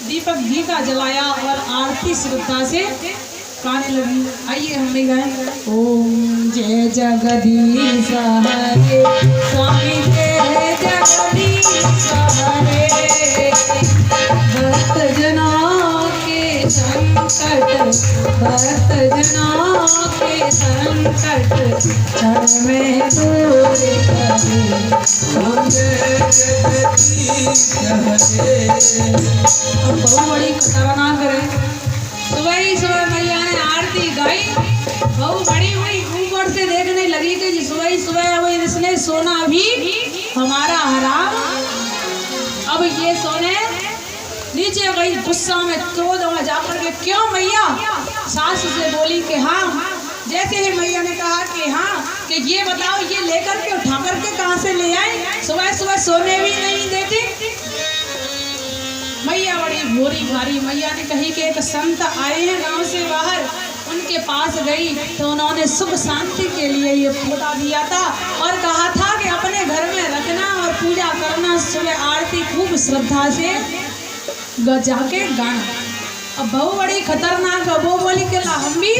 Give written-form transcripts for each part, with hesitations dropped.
दीपक घी का जलाया और आरती श्रद्धा से गाने लगी। आइए हम भी गाएं। ओम जय जगदीश हरे स्वामी जय जगदीश हरे, भक्त जनों के संकट, भक्त जनों के संकट क्षण में दूर करे। ओम जय जगदीश हरे। अब बहुत बड़ी खतरनाक है। सुबह ही सुबह मैया ने आरती गाई, बहुत बड़ी हुई, ऊपर से देखने लगी कि सुबह ही सुबह अब इसने सोना भी हमारा हराम। अब ये सोने नीचे गई, गुस्सा में क्रोध में जाकर के क्यों मैया सास से बोली कि हाँ। जैसे ही मैया ने कहा कि हाँ, कि ये बताओ ये लेकर के उठा करके कहाँ से ले आए, सुबह सुबह सोने भी नहीं देती। मैया बड़ी भोरी भारी, मैया ने कही कि एक संत आए हैं गांव से बाहर, उनके पास गई तो उन्होंने सुख शांति के लिए ये पौधा दिया था और कहा था कि अपने घर में रखना और पूजा करना, सुबह आरती खूब श्रद्धा से जाके गाना। अब बहुत बड़ी खतरनाक है। वो बोली कि हम भी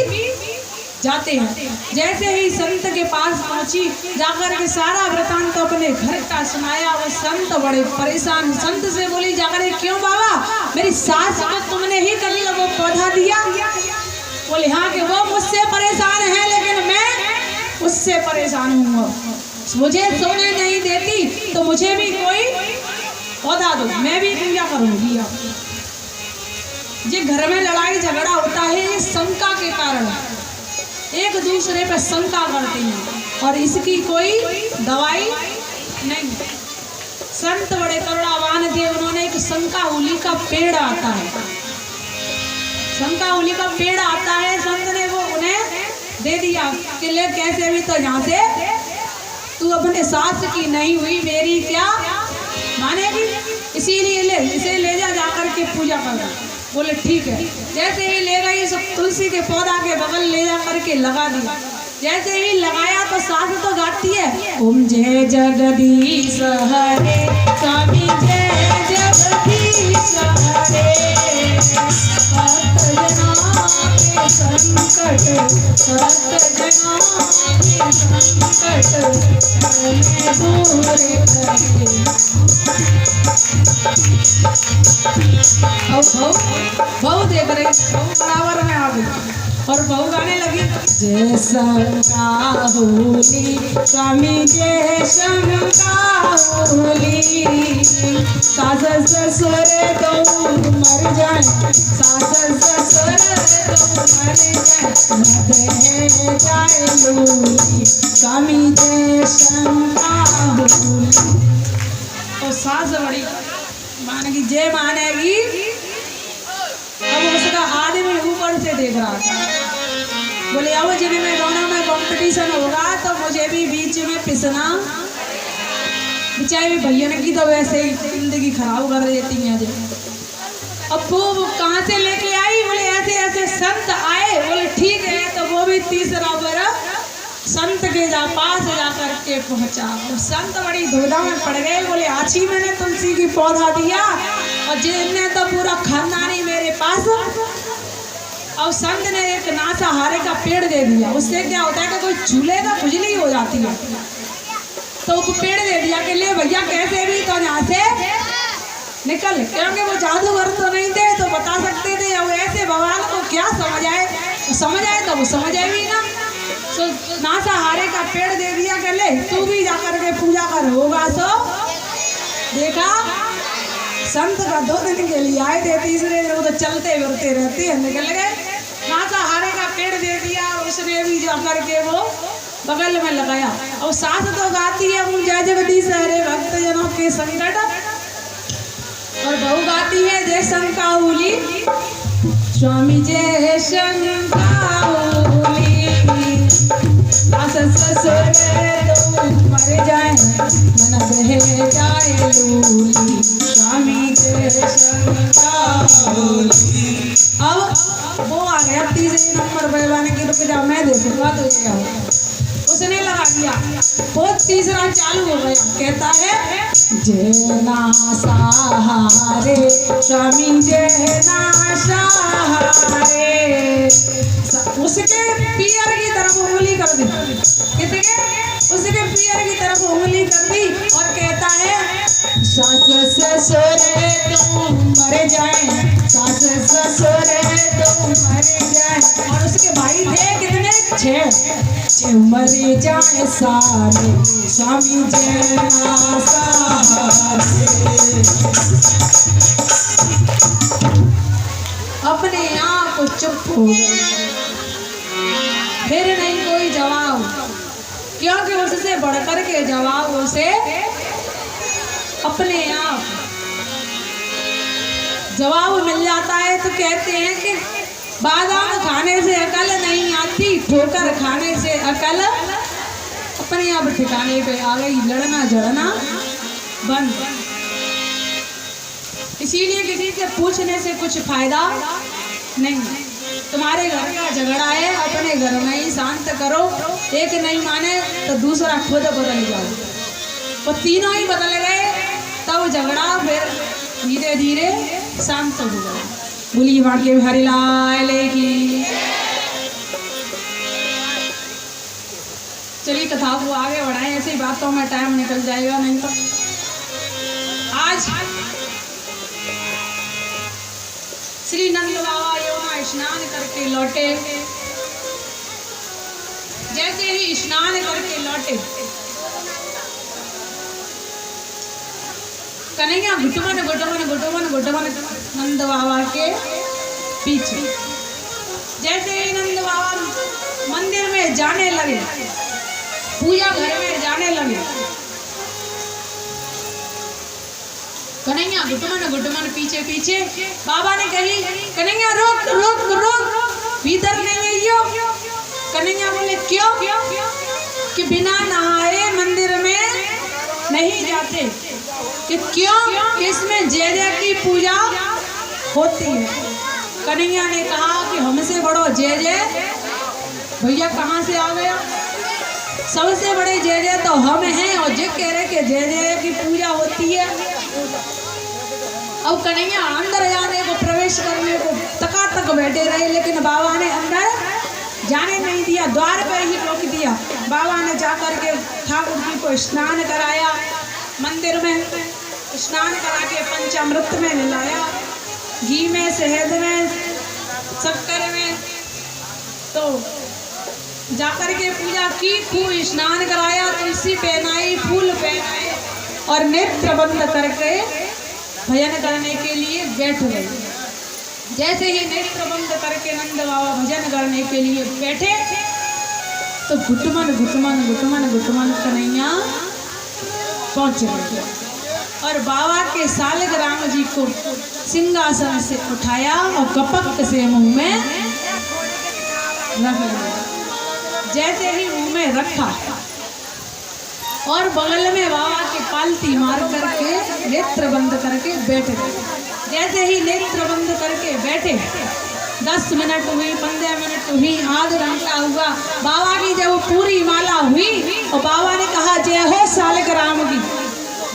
जाते हैं। जैसे ही संत के पास पहुंची, जाकर के सारा वृतांत तो अपने घर का सुनाया। वो संत बड़े परेशान, संत से बोली जाकर क्यों बाबा, मेरी सास को तुमने ही कभी वो पौधा दिया? बोले हाँ कि वो मुझसे परेशान है, लेकिन मैं उससे परेशान हूँ। मुझे सोने नहीं देती तो मुझे भी कोई पौधा दो, मैं भी पूजा करूंगी। ये घर में लड़ाई झगड़ा होता है, ये शंका के कारण, एक दूसरे पर शंका करते हैं और इसकी कोई दवाई नहीं। संत बड़े करुणावान थे, उन्होंने एक शंकाहुली का पेड़ आता है, शंकाहुली का पेड़ आता है, संत ने वो उन्हें दे दिया कि ले कैसे भी तो यहाँ से तू अपने सास की नहीं हुई, मेरी क्या मानेगी, इसीलिए ले, इसे ले जा जाकर के पूजा करना। बोले ठीक है। जैसे ही ले गई, सब तुलसी के पौधा के बगल ले जा करके लगा दिया। जैसे ही लगाया तो सास तो गाती है, ओम जय जगदीश हरे स्वामी जय जगदीश हरे, भक्त जनों के संकट, भक्त जनों के संकट में दूर करे। बहु देख रहे, बराबर में आ गई और बहु गाने लगी, जय शंकाहुली स्वामी जय शंकाहुली, सास ससुर तो मर जाए, सास ससुर तो मर जाए, मत जाए लूली स्वामी जय शंकाहुली। और सास बड़ी मानेगी, जय मानेगी। अब उसका आदमी ऊपर से देख रहा था, बोले अब जिनमें दोनों में कंपटीशन होगा तो मुझे भी बीच में पिसना। बेचारी भैया ने की तो वैसे ही जिंदगी खराब कर देती है। अब वो कहाँ से लेके आई, बोले ऐसे ऐसे संत आए। बोले ठीक है। तो वो भी तीसरा बरस संत के पास जा करके पहुंचा। तो संत बड़ी दुविधा में पड़ गए, बोले आछी मैंने तुलसी की पौधा दिया और जिनने तो पूरा खानदान ही मेरे पास। और संत ने एक नासा हारे का पेड़ दे दिया। उससे क्या होता है कि कोई चूल्हे का खुजली हो जाती है, तो वो पेड़ दे दिया कि ले भैया कैसे भी तो यहाँ से निकल, क्योंकि वो जादूगर तो नहीं थे तो बता सकते थे। अब ऐसे भगवान को क्या समझ आए, समझ आए तो वो समझ आए भी ना। तो नासा हारे का पेड़ दे दिया कि ले तू भी जाकर के पूजा कर, होगा तो देखा। संत का 2 दिन के लिए आए थे, तीसरे दिन तो चलते फिरते रहते हैं, निकल गए। नासा हारे का पेड़ दे दिया, उसने भी जाकर के वो बगल में लगाया। और सास तो गाती है जय जगदीश हरे भक्त जनों के संकट, और बहू गाती है जय शंकाहुली स्वामी जय शंकाहुली, सास ससुर तो मर जाए, मन बह जाए लूली स्वामी जय शंकाहुली। अब वो आ गया तीसरे नंबर पे, वाने की रुक जाओ मैं देखूंगा तो ये होगा। उसने लगा दिया। वो तीसरा चालू हो गया, कहता है जेना सहारे स्वामी जेना सहारे। उसके पियर की तरफ उंगली कर दी, किसके? उसके पियर की तरफ उंगली कर दी और कहता है सास ससुर तुम मर जाए, सास ससुर तुम मर जाए। और उसके भाई थे कितने? 6 मर जाए सारे स्वामी जेना सहारे। अपने आप चुप हो गए, फिर नहीं कोई जवाब, क्योंकि उससे बढ़कर के जवाब उसे अपने आप जवाब मिल जाता है। तो कहते हैं कि बादाम खाने से अकल नहीं आती, ठोकर खाने से अकल अपने आप ठिकाने पे आ गई, लड़ना झड़ना बंद। इसीलिए किसी से पूछने से कुछ फायदा नहीं। तुम्हारे घर का झगड़ा है, अपने घर में ही शांत करो। एक नहीं माने तो दूसरा खुद बदल जाओ, वो तीनों ही बदल गए तब झगड़ा फिर धीरे धीरे शांत हो गया। बोलिए बांके बिहारी लाल की। चलिए कथा को आगे बढ़ाएं, ऐसी बातों में टाइम निकल जाएगा नहीं तो। आज श्री नंद बाबा यमुना स्नान करके लौटे। जैसे ही स्नान करके लौटे, कन्हैया घुटमन घुटमन घुटमन घुटमन नंद बाबा के पीछे। जैसे ही नंद बाबा मंदिर में जाने लगे, पूजा घर में जाने लगे, कन्हैया घुटमन घुटमन पीछे पीछे। बाबा ने कही कन्हैया रोक रोक रोक, भीतर नहीं आइयो। कन्हैया बोले क्यों? कि बिना नहाए मंदिर में नहीं जाते। कि क्यों? कि इसमें जय जय की पूजा होती है। कन्हैया ने कहा कि हमसे बड़ो जय जय भैया कहाँ से आ गया? सबसे बड़े जय जय तो हम हैं, और जो कह रहे कि जय जय की पूजा होती है। अब कन्हैया अंदर जाने को, प्रवेश करने को तक बैठे रहे, लेकिन बाबा ने अंदर जाने नहीं दिया, द्वार पर ही रोक दिया। बाबा ने जाकर के ठाकुर जी को स्नान कराया, मंदिर में स्नान करा के पंचामृत में मिलाया, घी में, शहद में, शक्कर में, तो जाकर के पूजा की, खूब स्नान कराया, तुलसी पहनाई, फूल पहनाए और नेत्र बंद करके भजन करने के लिए बैठ गए। जैसे ही नेत्र बंद करके नंद बाबा भजन करने के लिए बैठे तो घुटमन घुटमन घुटमन घुटमन कन्हैया पहुंच गए और बाबा के सालग्राम जी को सिंहासन से उठाया और कपक से मुंह में रख दिया। जैसे ही मुंह में रखा और बगल में बाबा की पालती मार करके नेत्र बंद करके बैठ गए। जैसे ही नेत्र बंद करके बैठे, 10 मिनट हुई, 15 मिनट हुई, आधा घंटा हुआ, बाबा की जब पूरी माला हुई और बाबा ने कहा जय हो सालग्राम जी।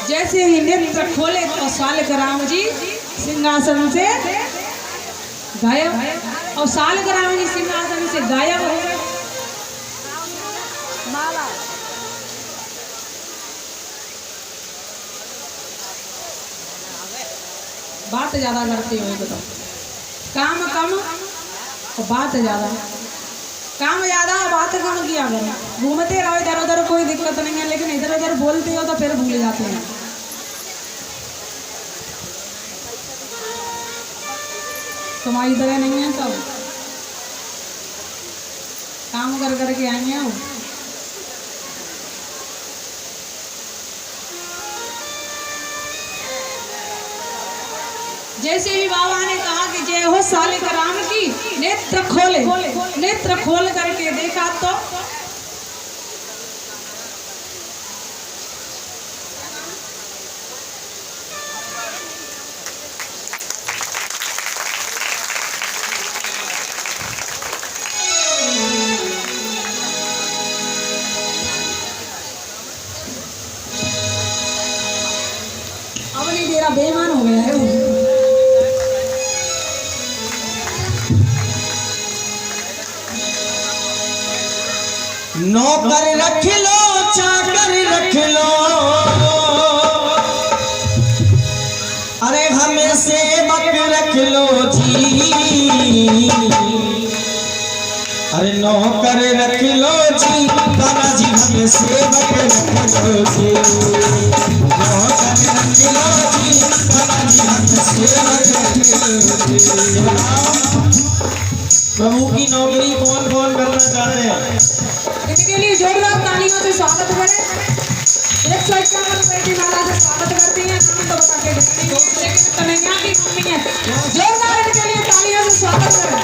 जैसे ही नेत्र खोले तो सालग्राम जी सिंहासन से गायब, और सालग्राम जी सिंहासन से गायब हो गए। बात ज्यादा करते हो बताओ, काम कम और बात ज्यादा, काम ज्यादा बात कम किया करो। घूमते रहो इधर उधर, कोई दिक्कत नहीं है, लेकिन इधर उधर बोलते हो तो फिर भूल जाते हैं। तुम्हारी तरह नहीं है सब, काम कर करके आई हो। जैसे ही बाबा ने कहा कि जय हो सालग्राम की, नेत्र खोले, नेत्र खोल करके देखा तो नौकर रख लो चाकर रख लो, अरे हमें सेवक रख लो जी, अरे नौकर रख लो जी बाबा जी, हमें सेवक रख लो जी, नौकर रख लो जी बाबा जी, हमें सेवक रख लो जी। प्रभु की नौकरी कौन कौन करना चाहते हैं? इनके लिए जोरदार तालियों से स्वागत करें। 151 रुपए की माला से स्वागत करती हैं। नाम तो बता के देंगे, लेकिन कन्हैया की मम्मी है। जोरदार इनके लिए तालियों से स्वागत करें।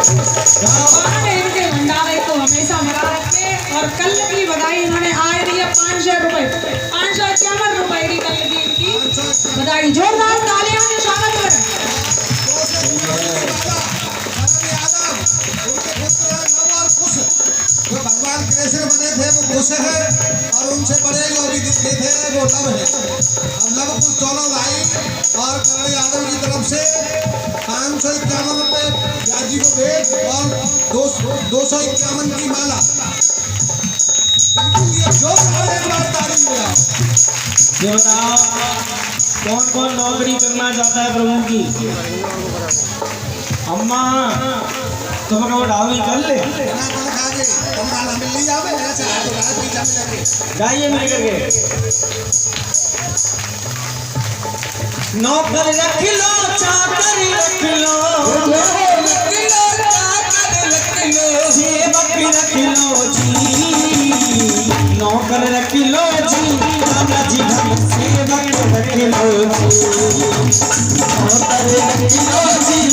भगवान इनके भंडारे को हमेशा भरा रखे। और कल की बधाई इन्होंने आए दी है 500 रुपए, 551 रुपए की कल की इनकी बधाई। जोरदार तालियों से स्वागत करें। जो भगवान कृष्ण बने थे वो खुश है, और उनसे बड़े जो अभी दिखे थे वो लव है। अब लव कुछ दोनों भाई और करण यादव की तरफ से 551 रुपए ब्याजी को भेज और 251 की माला। जो एक बार तारीफ में आओ। कौन कौन नौकरी करना चाहता है प्रभु की? अम्मा तुम कहो ढावी कर ले, जाइए मिल करके। नौकर रख लो चाकर रख लो, सेवक रख लो जी, नौकर रख लो जी बाबा जी, हम सेवक रख लो जी, नौकर रख लो जी।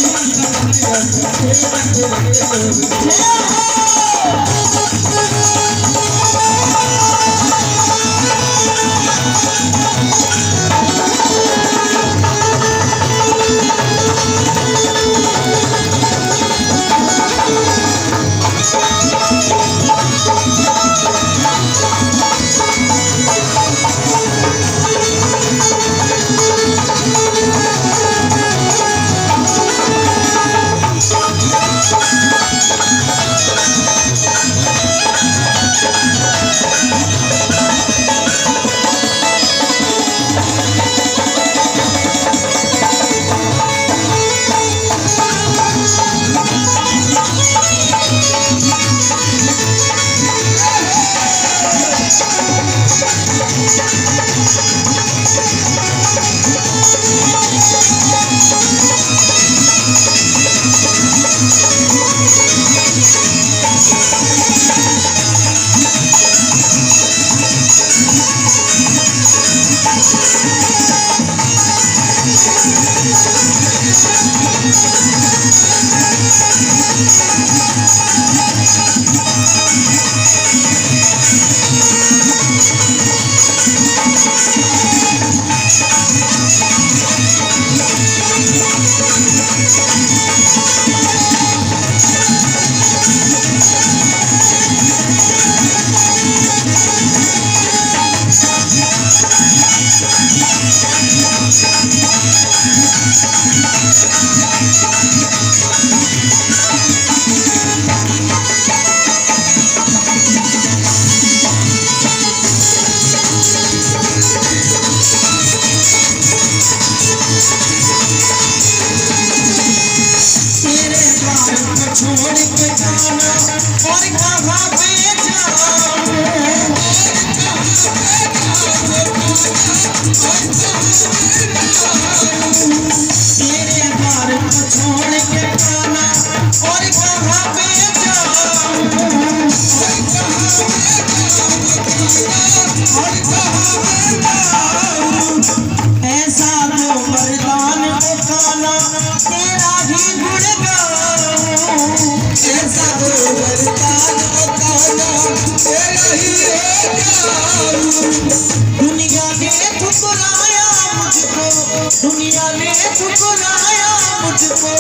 दुनिया ने ठुकराया मुझको,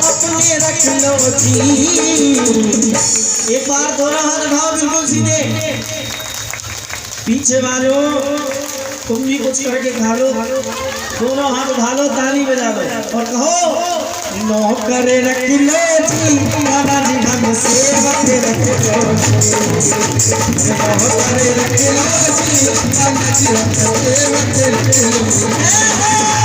अपने रख लो जी। एक बार दोनों हाथ उठाओ बिल्कुल सीधे, पीछे मारो, तुम भी कुछ करके खा लो, दोनों हाथ उठा लो, ताली बजा लो और कहो नौकर रख लो जी कान्हा जी हम सेवक रख लो जी नौकर रख लो जी कान्हा जी हम सेवक रख लो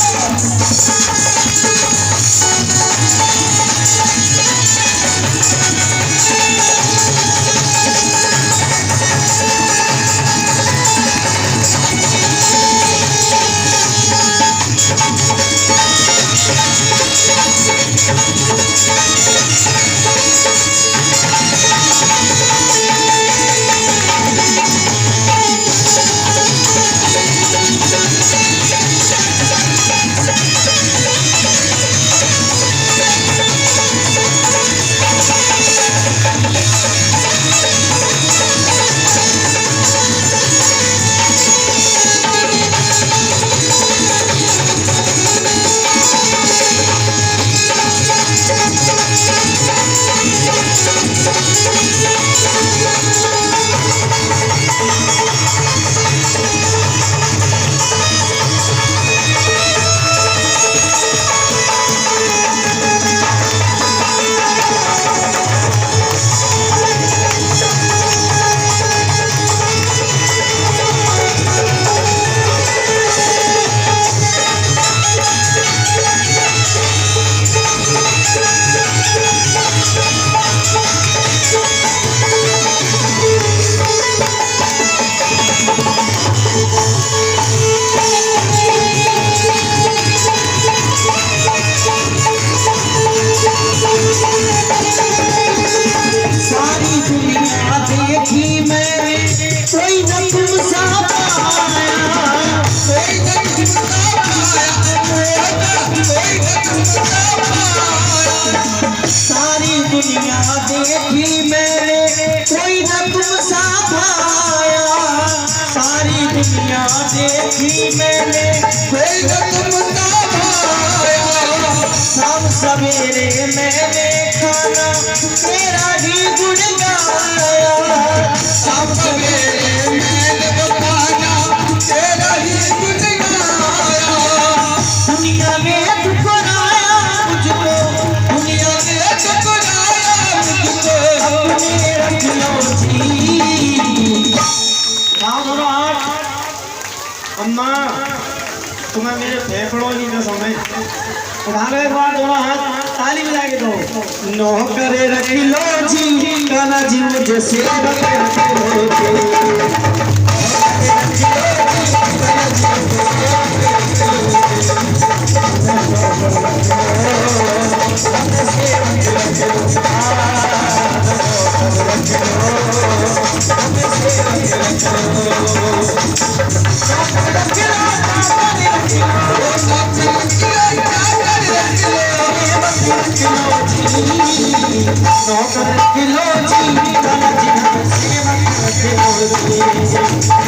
दुनिया देखी मैंने कोई न तुम सा पाया सारी दुनिया देखी मैंने कोई न तुम सा पाया शाम सवेरे मैंने खाना तेरा ही गुण गाया शाम सवेरे मैंने खाना तेरा ही गुण गाया दुनिया में ठुकराया मुझको दुनिया में ठुकराया मुझको अपने रख लो जी आओ दोनों हाथ अम्मा तुम्हें मेरे फेफड़ों की न समझ उठा लो एक बार दोनों हाथ ताली बजा के दो नौकर रख लो जी कान्हा जी मुझे सेवक रख लो जी नौकर रख लो जी कान्हा जी हम सेवक रख लो जी